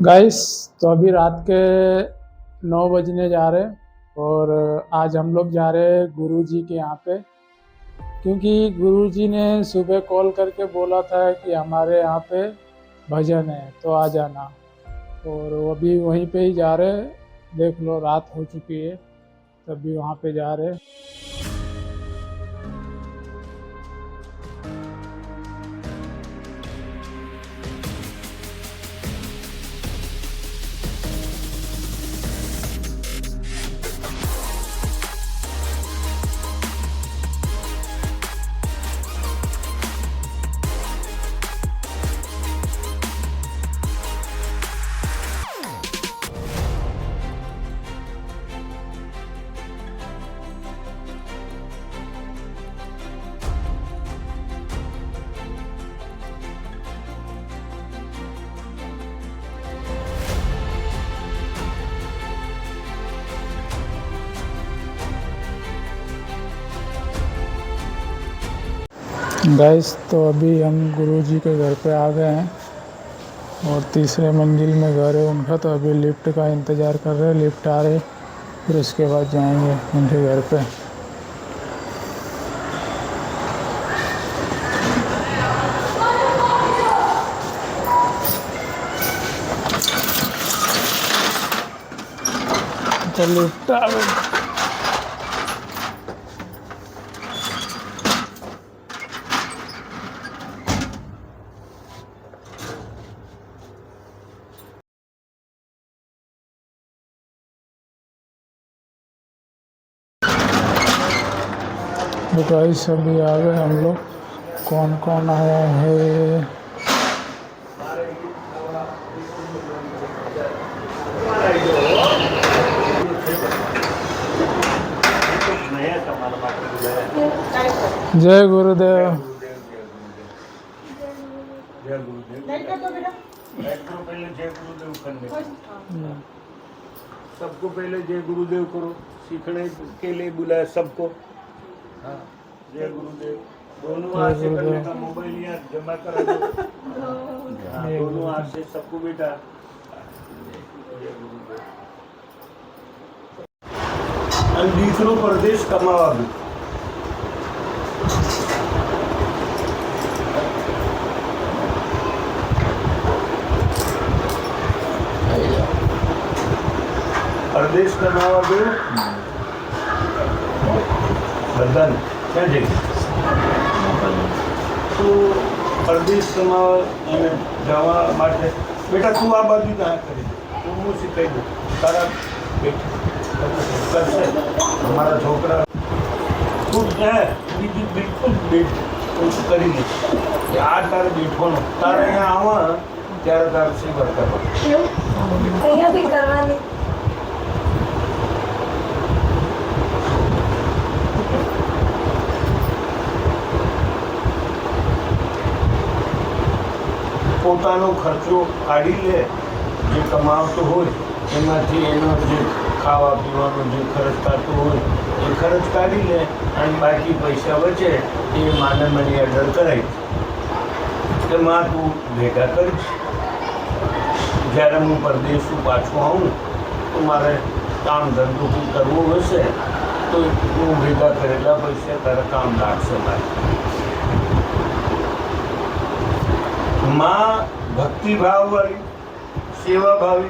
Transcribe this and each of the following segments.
Guys, तो अभी रात के 9 बजने जा रहे हैं और आज हम लोग जा रहे हैं गुरुजी के यहाँ पे, क्योंकि गुरुजी ने सुबह कॉल करके बोला था कि हमारे यहाँ पे भजन है तो आ जाना। और वो अभी वहीं पे ही जा रहे हैं। देख लो, रात हो चुकी है तभी वहाँ पे जा रहे हैं। गाइस, तो अभी हम गुरुजी के घर पे आ गए हैं और तीसरे मंजिल में घर है उनका। तो अभी लिफ्ट का इंतज़ार कर रहे हैं, लिफ्ट आ रहे, फिर उसके बाद जाएंगे उनके घर पे। तो लिफ्ट आ गई। तो गाइस, अभी आ गए हम लोग। कौन कौन आया है? जय गुरुदेव। जय गुरुदेव। पहले जय गुरुदेव करने, सबको पहले जय गुरुदेव करो। सीखने के लिए बुलाया सबको। हाँ, जय गुरुदेव। दोनों हाथ से करने का। मोबाइल यहाँ जमा करा दो। हाँ, दोनों हाथ से सबको बेटा जय गुरुदेव। दूसरों प्रदेश कमावा भी। प्रदेश कमावा दो बदन क्या जी तो प्रदेश कमावा जवा माटे बेटा तू आ बाजू कहाँ करी तो मुँह सिखाई दो तारा कर से हमारा छोकरा तू है बीजी बिल्कुल करी नहीं आ तारे बैठो तारे यहाँ आवा त्यारे तारे से वर्ता અહીંયા બી કરવાની પોતાનો ખર્ચો કાઢી લે જે કમાવતો હોય એમાંથી એનો જે ખાવા પીવાનો જે ખર્ચ થતો હોય એ ખર્ચ કાઢી લે અને બાકી પૈસા બચે એ માને મની ઓર્ડર કરાવી કે માં તું ભેગા કરીશ જ્યારે હું પરદેશનું પાછું આવું તો મારે કામ ધંધો કરવો હશે તો હું ભેગા કરેલા પૈસા તારા કામ લાગશે મારે। माँ भक्ति भाव वाली सेवा भावी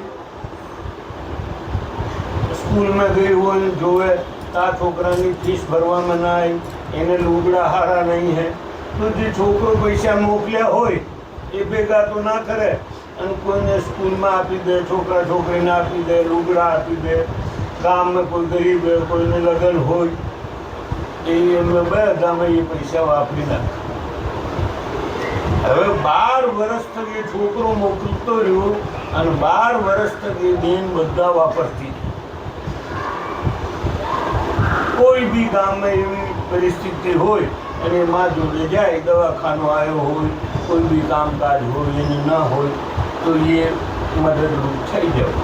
स्कूल में गई हो जोवे ता छोकरा की फीस भरवा में ना आई एने लुगड़ा हारा नहीं है तो जो छोकरो पैसा मोकलिया होय ए भेगा तो ना करे अन कोई ने स्कूल में आपी दे छोकरा छोकरी ने आपी दे लुगड़ा आपी दे गाम में कोई गरीब है कोई ने लगन होय ए બધા में ये पैसा वापरी ना। હવે 12 વર્ષ તક એ છોકરો મોકલતો રહ્યો અને 12 વર્ષ તક એ બેન બધા વાપરતી। કોઈ બી ગામમાં એવી પરિસ્થિતિ હોય અને માં જોડે જાય દવાખાનો આવ્યો હોય કોઈ બી કામકાજ હોય એની ન હોય તો એ મદદરૂપ થઈ જાય।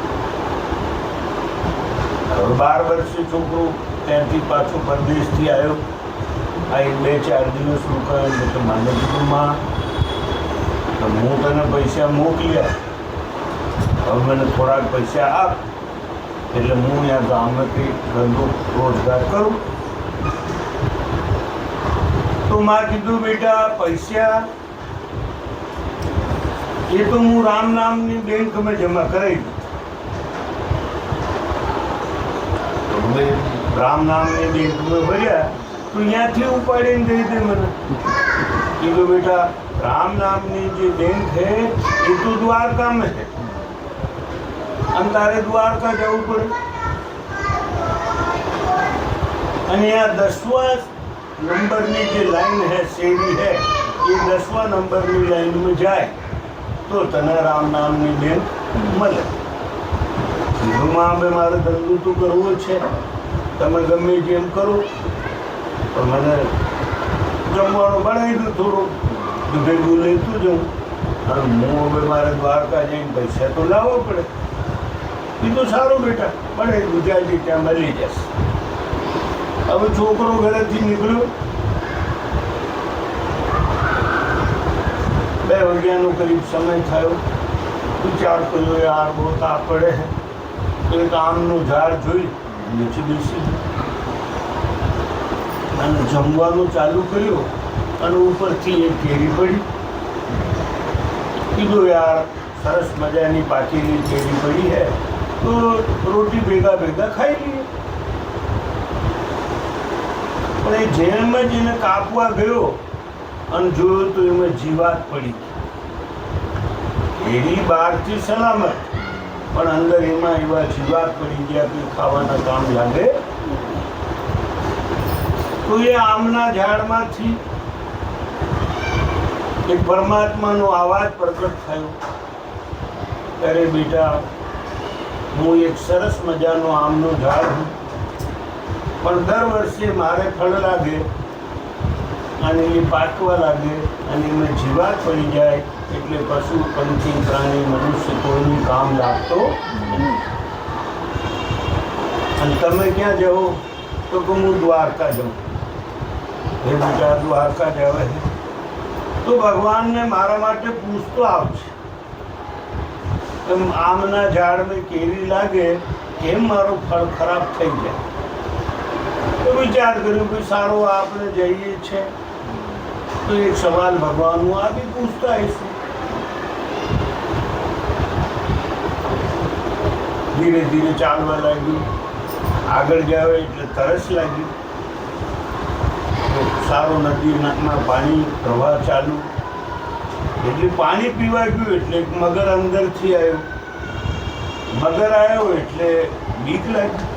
હવે 12 વર્ષે છોકરો ત્યાંથી પાછો પરદેશથી આવ્યો આ 2-4 દિવસ રોકાયો તો માને કીધું માં હું તને પૈસા મોકલ્યા હવે મને થોડાક પૈસા આપ એટલે હું અહીંયા ગામમાં કંઈક ધંધો રોજગાર કરું. તો માં કીધું બેટા પૈસા એ તો હું રામ નામની બેંકમાં જમા કરાવી દીધું. મેં રામ નામની બેંકમાં ભર્યા તો ત્યાંથી ઉપાડીને દઈ દે મને. કીધું બેટા राम नाम ની જે બેંક है એ તો દ્વારકા में है અને તારે દ્વારકા જવું પડે અને આ 10વા નંબરની જે લાઈન है શેરી है એ 10વા નંબરની લાઈનમાં જાય તો તને રામ નામની બેંક મળે. કીધુંમાં બે મારે ધંધો તો કરવો છે, તમે ગમે જેમ કરો પણ મને જમવાનું બનાવી દઉં થોડું ભેગું લેતું જાઉં અને હું હવે મારે દ્વારકા જઈને પૈસા તો લાવવો પડે. કીધું સારું બેટા મળે ગુજરાતી ત્યાં મળી જશે. હવે છોકરો ઘરેથી નીકળ્યો 2 વાગ્યાનો કરીબ સમય થયો. વિચારતો જો યાર બહુ તાપ પડે છે. એક આમનું ઝાડ જોઈ નીચે બેસી અને જમવાનું ચાલુ કર્યું અને ઉપરથી એક કેરી પડી. કીધું યાર સરસ મજાની પાકેલી કેરી પડી હે તો રોટી ભેગા ભેગા ખાઈ લઈએ. પણ એ જેલમાં જઈને કાપવા ગયો અને જોયું તો એમાં જીવાત પડી. કેરી બહારથી સલામત પણ અંદર એમાં એવા જીવાત પડી ગયા કે ખાવાના કામ લાગે. તો એ આમના ઝાડમાંથી એક પરમાત્માનો અવાજ પ્રગટ થયો. અરે બેટા હું એક સરસ મજાનો આમનો ઝાડ છું પણ દર વર્ષે મારે ફળ લાગે અને એ પાકવા લાગે અને એમાં જીવાત પડી જાય એટલે પશુ પંખી પ્રાણી મનુષ્ય કોઈનું કામ લાગતો અને તમે ક્યાં જાઓ તો કે હું દ્વારકા જાઉં. એ બેટા દ્વારકા જાવે તો ભગવાનને મારા માટે પૂછતો આવશે એમ આમના ઝાડમાં કેરી લાગે કેમ મારો ફળ ખરાબ થઈ જાય. તો વિચાર કર્યો કે સારો આપણે જઈએ છે તો એક સવાલ ભગવાનનું આ બી પૂછતા આવીશું. ધીરે ધીરે ચાલવા લાગ્યું. આગળ જાવે એટલે તરસ લાગી. સારો નદીના પાણી પ્રવાહ ચાલુ એટલે પાણી પીવા ગયું એટલે એક મગર અંદરથી આવ્યો. મગર આવ્યો એટલે બીક લાગી.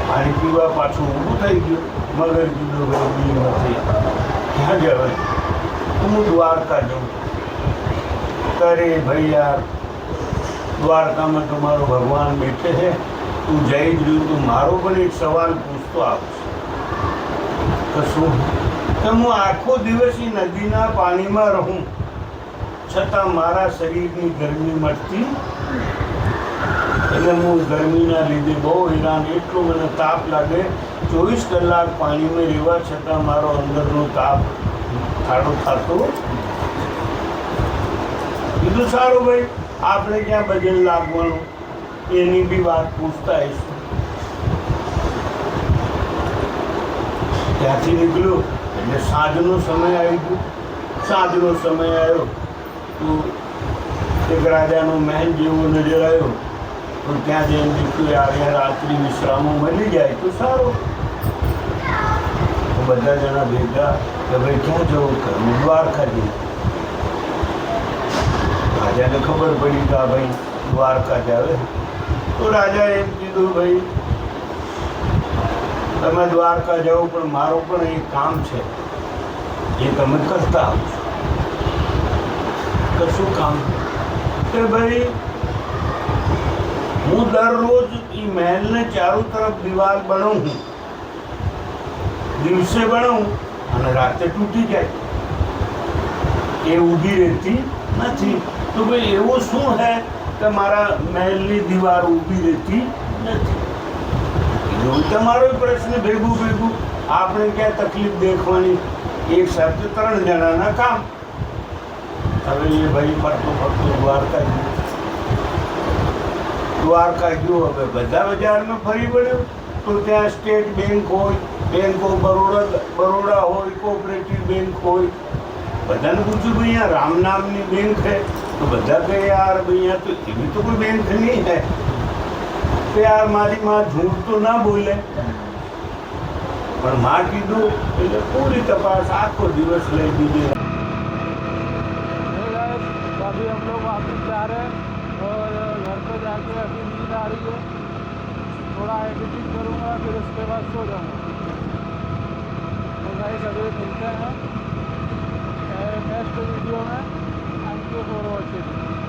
પાણી પીવા પાછું ઊભું થઈ ગયું. મગર કીધું ભાઈ બી નથી ક્યાં જવાય હું દ્વારકા જાઉં. અરે ભાઈ યાર દ્વારકામાં તમારો ભગવાન બેઠે છે તું જઈ જ રહ્યું તો મારો પણ એક સવાલ પૂછતો આવશે. તો શું કે હું આખો દિવસ એ નદીના પાણીમાં રહું છતાં મારા શરીરની ગરમી મળતી એટલે હું ગરમીના લીધે બહુ હેરાન. એટલો મને તાપ લાગે. 24 કલાક પાણીમાં રહેવા છતાં મારો અંદરનો તાપ ઠાડો થતો. કીધું સારું ભાઈ આપણે ક્યાં ભજન લાગવાનું એની બી વાત પૂછતા આવીશું. ત્યાંથી નીકળ્યો એટલે સાંજનો સમય આવી ગયો. સાંજનો સમય આવ્યો તો એક રાજાનો મહેલ જેવો નજર આવ્યો તો ત્યાં જઈને દીકરું આવ્યા રાત્રિ વિશ્રામો મળી જાય તો સારું. તો બધા જણા ભેગા કે ભાઈ ક્યાં જવું કરવું દ્વારકા જવું. રાજાને ખબર પડી કે આ ભાઈ દ્વારકા જાવે તો રાજાએ એમ કીધું ભાઈ તમે દ્વારકા જાઓ પણ મારો પણ એક કામ છે એ તમે કરતા આવશો. તો શું કામ કે ભાઈ હું દરરોજ એ મહેલને ચારો તરફ દિવાલ બનાવું દિવસે બનાવું અને રાતે તૂટી જાય એ ઊભી રહેતી નથી. તો ભાઈ એવું શું હે કે મારા મહેલની દીવાર ઊભી રહેતી નથી. તમારો પ્રશ્ન ભેગું ભેગું આપણે ક્યાં તકલીફ દેખવાની. એક સાથે 3 જણાના કામ. હવે એ ભાઈ ફરતો ફરતો દ્વારકા દ્વારકા ગયો, હવે બધા બજારમાં ફરી વળ્યો તો ત્યાં સ્ટેટ બેંક હોય, બેંક ઓફ બરોડા હોય, કોઓપરેટિવ બેંક હોય, બધાને પૂછ્યું ભાઈ यहाँ राम नामની બેંક है तो બધા કહે યાર ભાઈ यहाँ तो એવી તો કોઈ બેંક નહીં है તો યાર મારી માં झूठ तो ના બોલે, પણ માં કીધું એટલે પૂરી તપાસ આખો દિવસ લઈ દીધી. अभी हम लोग वापस जा रहे हैं और घर पे जाके अभी नींद आ रही है, थोड़ा एडिटिंग करूँगा फिर उसके बाद सो जाऊँगा. तो गाइस अभी मिलते हैं नेक्स्ट वीडियो में. Thank you for watching.